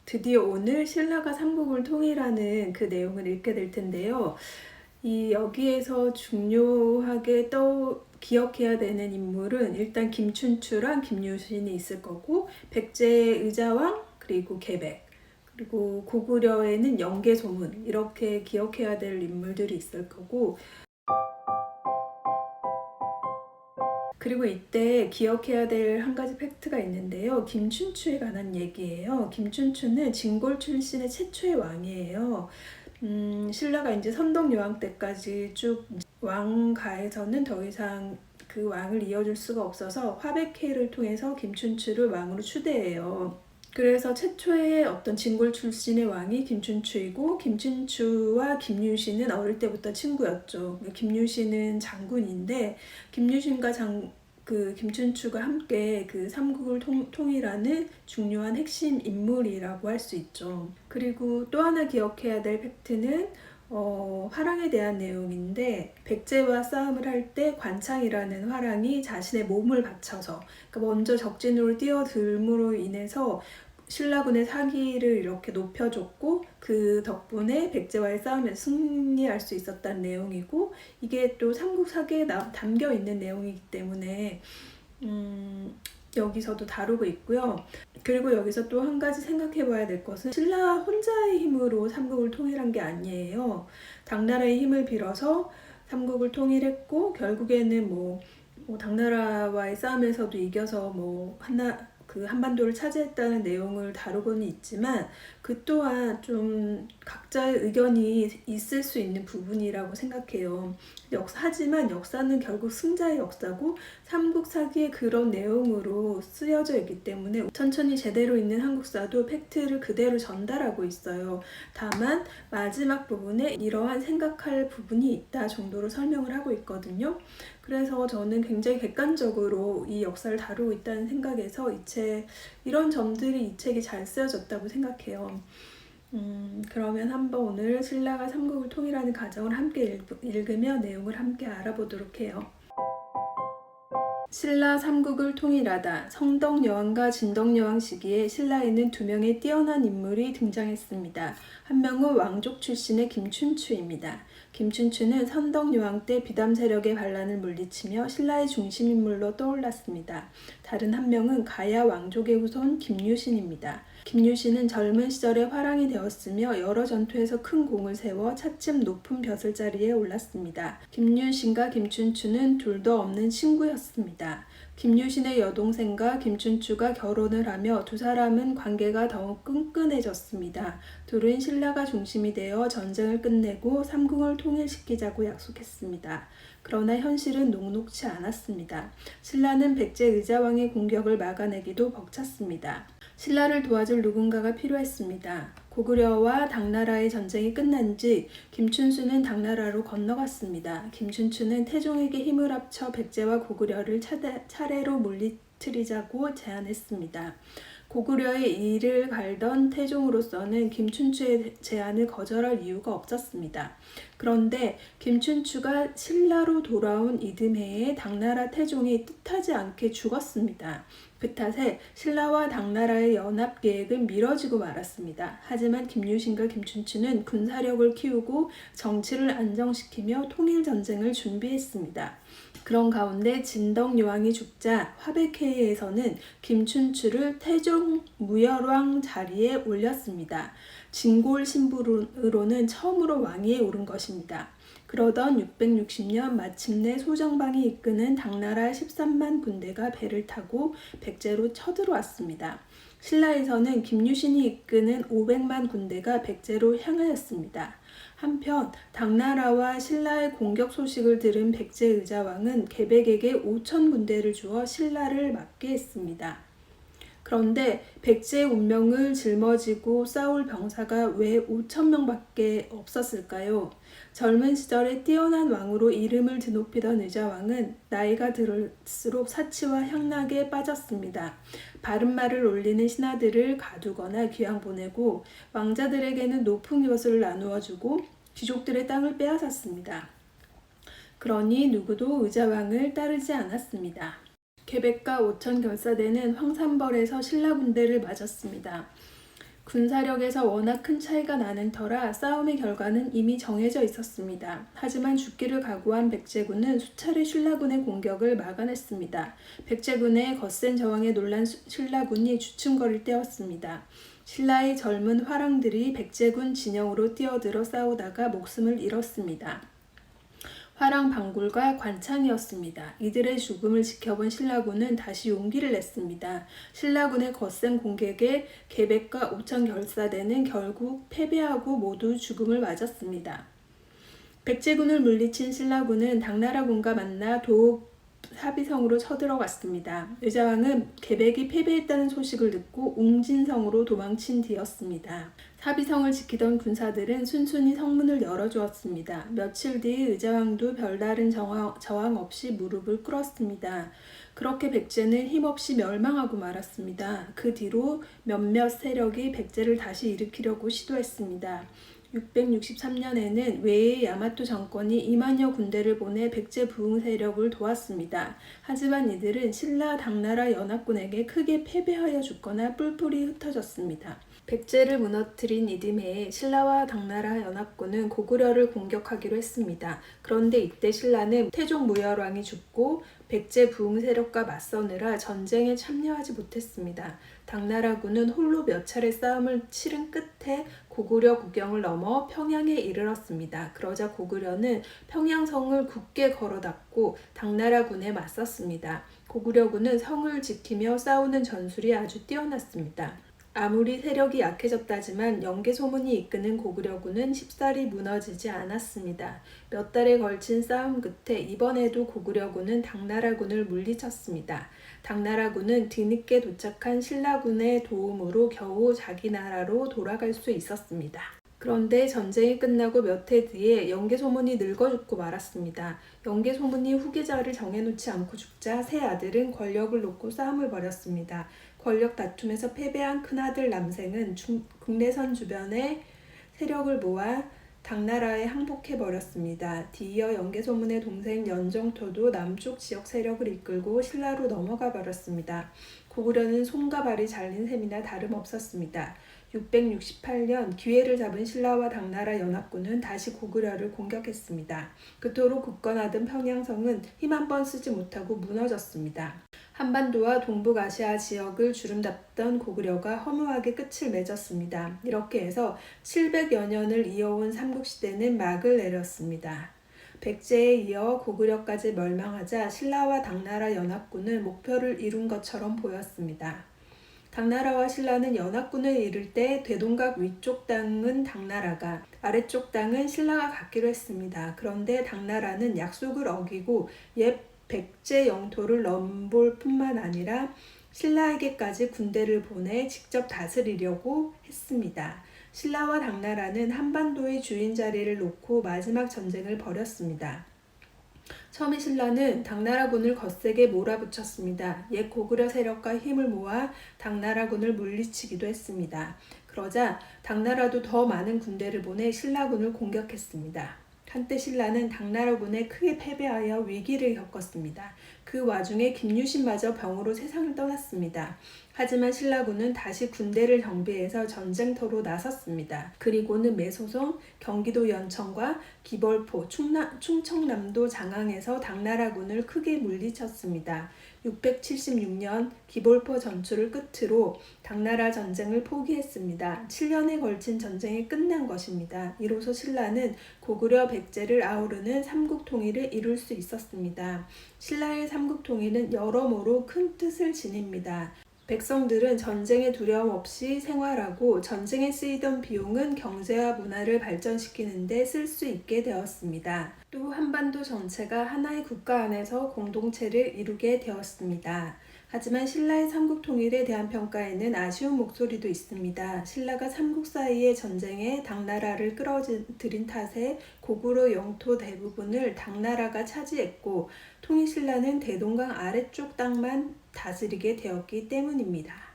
드디어 오늘 신라가 삼국을 통일하는 그 내용을 읽게 될 텐데요. 여기에서 중요하게 기억해야 되는 인물은 일단 김춘추랑 김유신이 있을 거고, 백제의 의자왕, 그리고 계백, 그리고 고구려에는 영계소문, 이렇게 기억해야 될 인물들이 있을 거고, 그리고 이때 기억해야 될 한 가지 팩트가 있는데요. 김춘추에 관한 얘기예요. 김춘추는 진골 출신의 최초의 왕이에요. 신라가 이제 선덕여왕 때까지 쭉 왕가에서는 더 이상 그 왕을 이어줄 수가 없어서 화백회를 통해서 김춘추를 왕으로 추대해요. 그래서 최초의 어떤 진골 출신의 왕이 김춘추이고, 김춘추와 김유신은 어릴 때부터 친구였죠. 김유신은 장군인데, 김유신과 김춘추가 함께 그 삼국을 통일하는 중요한 핵심 인물이라고 할 수 있죠. 그리고 또 하나 기억해야 될 팩트는 화랑에 대한 내용인데, 백제와 싸움을 할 때 관창이라는 화랑이 자신의 몸을 바쳐서, 그러니까 먼저 적진으로 뛰어들므로 인해서 신라군의 사기를 이렇게 높여줬고, 그 덕분에 백제와의 싸움에서 승리할 수 있었다는 내용이고, 이게 또 삼국사기에 담겨 있는 내용이기 때문에 여기서도 다루고 있고요. 그리고 여기서 또 한 가지 생각해 봐야 될 것은, 신라 혼자의 힘으로 삼국을 통일한 게 아니에요. 당나라의 힘을 빌어서 삼국을 통일했고, 결국에는 당나라와의 싸움에서도 이겨서 한반도를 차지했다는 내용을 다루고는 있지만, 그 또한 좀 각자의 의견이 있을 수 있는 부분이라고 생각해요. 하지만 역사는 결국 승자의 역사고, 삼국사기의 그런 내용으로 쓰여져 있기 때문에 천천히 제대로 있는 한국사도 팩트를 그대로 전달하고 있어요. 다만 마지막 부분에 이러한 생각할 부분이 있다 정도로 설명을 하고 있거든요. 그래서 저는 굉장히 객관적으로 이 역사를 다루고 있다는 생각에서 이런 점들이 이 책이 잘 쓰여졌다고 생각해요. 그러면 한번 오늘 신라가 삼국을 통일하는 과정을 함께 읽으며 내용을 함께 알아보도록 해요. 신라 삼국을 통일하다. 성덕여왕과 진덕여왕 시기에 신라에는 두 명의 뛰어난 인물이 등장했습니다. 한 명은 왕족 출신의 김춘추입니다. 김춘추는 선덕여왕 때 비담 세력의 반란을 물리치며 신라의 중심인물로 떠올랐습니다. 다른 한 명은 가야 왕족의 후손 김유신입니다. 김유신은 젊은 시절에 화랑이 되었으며 여러 전투에서 큰 공을 세워 차츰 높은 벼슬자리에 올랐습니다. 김유신과 김춘추는 둘도 없는 친구였습니다. 김유신의 여동생과 김춘추가 결혼을 하며 두 사람은 관계가 더욱 끈끈해졌습니다. 둘은 신라가 중심이 되어 전쟁을 끝내고 삼국을 통일시키자고 약속했습니다. 그러나 현실은 녹록치 않았습니다. 신라는 백제 의자왕의 공격을 막아내기도 벅찼습니다. 신라를 도와줄 누군가가 필요했습니다. 고구려와 당나라의 전쟁이 끝난 지 김춘추는 당나라로 건너갔습니다. 김춘추는 태종에게 힘을 합쳐 백제와 고구려를 차례로 물리치자고 제안했습니다. 고구려의 이를 갈던 태종으로서는 김춘추의 제안을 거절할 이유가 없었습니다. 그런데 김춘추가 신라로 돌아온 이듬해에 당나라 태종이 뜻하지 않게 죽었습니다. 그 탓에 신라와 당나라의 연합 계획은 미뤄지고 말았습니다. 하지만 김유신과 김춘추는 군사력을 키우고 정치를 안정시키며 통일전쟁을 준비했습니다. 그런 가운데 진덕여왕이 죽자 화백회의에서는 김춘추를 태종 무열왕 자리에 올렸습니다. 진골 신부로는 처음으로 왕위에 오른 것입니다. 그러던 660년 마침내 소정방이 이끄는 당나라 13만 군대가 배를 타고 백제로 쳐들어왔습니다. 신라에서는 김유신이 이끄는 500만 군대가 백제로 향하였습니다. 한편 당나라와 신라의 공격 소식을 들은 백제 의자왕은 계백에게 5천 군대를 주어 신라를 막게 했습니다. 그런데 백제의 운명을 жил머지고 싸울 병사가 왜 5천 명밖에 없었을까요? 젊은 시절에 뛰어난 왕으로 이름을 드높이던 의자왕은 나이가 들을수록 사치와 향락에 빠졌습니다. 바른 말을 올리는 신하들을 가두거나 귀양 보내고, 왕자들에게는 높은 것을 나누어 주고 귀족들의 땅을 빼앗았습니다. 그러니 누구도 의자왕을 따르지 않았습니다. 계백과 오천 결사대는 황산벌에서 신라 군대를 맞았습니다. 군사력에서 워낙 큰 차이가 나는 터라 싸움의 결과는 이미 정해져 있었습니다. 하지만 죽기를 각오한 백제군은 수차례 신라군의 공격을 막아냈습니다. 백제군의 거센 저항에 놀란 신라군이 주춤거릴 때였습니다. 신라의 젊은 화랑들이 백제군 진영으로 뛰어들어 싸우다가 목숨을 잃었습니다. 화랑 방굴과 관창이었습니다. 이들의 죽음을 지켜본 신라군은 다시 용기를 냈습니다. 신라군의 거센 공격에 계백과 오천 결사대는 결국 패배하고 모두 죽음을 맞았습니다. 백제군을 물리친 신라군은 당나라군과 만나 사비성으로 쳐들어갔습니다. 의자왕은 계백이 패배했다는 소식을 듣고 웅진성으로 도망친 뒤였습니다. 사비성을 지키던 군사들은 순순히 성문을 열어주었습니다. 며칠 뒤 의자왕도 별다른 저항 없이 무릎을 꿇었습니다. 그렇게 백제는 힘없이 멸망하고 말았습니다. 그 뒤로 몇몇 세력이 백제를 다시 일으키려고 시도했습니다. 663년에는 외의 야마토 정권이 2만여 군대를 보내 백제 부흥 세력을 도왔습니다. 하지만 이들은 신라 당나라 연합군에게 크게 패배하여 죽거나 뿔뿔이 흩어졌습니다. 백제를 무너뜨린 이듬해에 신라와 당나라 연합군은 고구려를 공격하기로 했습니다. 그런데 이때 신라는 태종 무열왕이 죽고 백제 부흥 세력과 맞서느라 전쟁에 참여하지 못했습니다. 당나라군은 홀로 몇 차례 싸움을 치른 끝에 고구려 국경을 넘어 평양에 이르렀습니다. 그러자 고구려는 평양성을 굳게 걸어닫고 당나라군에 맞섰습니다. 고구려군은 성을 지키며 싸우는 전술이 아주 뛰어났습니다. 아무리 세력이 약해졌다지만 영계소문이 이끄는 고구려군은 쉽사리 무너지지 않았습니다. 몇 달에 걸친 싸움 끝에 이번에도 고구려군은 당나라군을 물리쳤습니다. 당나라군은 뒤늦게 도착한 신라군의 도움으로 겨우 자기 나라로 돌아갈 수 있었습니다. 그런데 전쟁이 끝나고 몇 해 뒤에 영계소문이 늙어 죽고 말았습니다. 영계소문이 후계자를 정해놓지 않고 죽자 세 아들은 권력을 놓고 싸움을 벌였습니다. 권력 다툼에서 패배한 큰아들 남생은 국내선 주변에 세력을 모아 당나라에 항복해버렸습니다. 뒤이어 영계소문의 동생 연정토도 남쪽 지역 세력을 이끌고 신라로 넘어가 버렸습니다. 고구려는 손과 발이 잘린 셈이나 다름없었습니다. 668년 기회를 잡은 신라와 당나라 연합군은 다시 고구려를 공격했습니다. 그토록 굳건하던 평양성은 힘 한 번 쓰지 못하고 무너졌습니다. 한반도와 동북아시아 지역을 주름잡던 고구려가 허무하게 끝을 맺었습니다. 이렇게 해서 700여 년을 이어온 삼국시대는 막을 내렸습니다. 백제에 이어 고구려까지 멸망하자 신라와 당나라 연합군은 목표를 이룬 것처럼 보였습니다. 당나라와 신라는 연합군을 이룰 때 대동강 위쪽 땅은 당나라가, 아래쪽 땅은 신라가 갖기로 했습니다. 그런데 당나라는 약속을 어기고 옛 백제 영토를 넘볼 뿐만 아니라 신라에게까지 군대를 보내 직접 다스리려고 했습니다. 신라와 당나라는 한반도의 주인 자리를 놓고 마지막 전쟁을 벌였습니다. 처음에 신라는 당나라군을 거세게 몰아붙였습니다. 옛 고구려 세력과 힘을 모아 당나라군을 물리치기도 했습니다. 그러자 당나라도 더 많은 군대를 보내 신라군을 공격했습니다. 한때 신라는 당나라군에 크게 패배하여 위기를 겪었습니다. 그 와중에 김유신마저 병으로 세상을 떠났습니다. 하지만 신라군은 다시 군대를 정비해서 전쟁터로 나섰습니다. 그리고는 매소송, 경기도 연천과 기벌포, 충청남도 장항에서 당나라군을 크게 물리쳤습니다. 676년 기벌포 전투를 끝으로 당나라 전쟁을 포기했습니다. 7년에 걸친 전쟁이 끝난 것입니다. 이로써 신라는 고구려 백제를 아우르는 삼국통일을 이룰 수 있었습니다. 신라의 삼국통일은 여러모로 큰 뜻을 지닙니다. 백성들은 전쟁의 두려움 없이 생활하고 전쟁에 쓰이던 비용은 경제와 문화를 발전시키는 데 쓸 수 있게 되었습니다. 또 한반도 전체가 하나의 국가 안에서 공동체를 이루게 되었습니다. 하지만 신라의 삼국통일에 대한 평가에는 아쉬운 목소리도 있습니다. 신라가 삼국 사이의 전쟁에 당나라를 끌어들인 탓에 고구려 영토 대부분을 당나라가 차지했고 통일신라는 대동강 아래쪽 땅만 다스리게 되었기 때문입니다.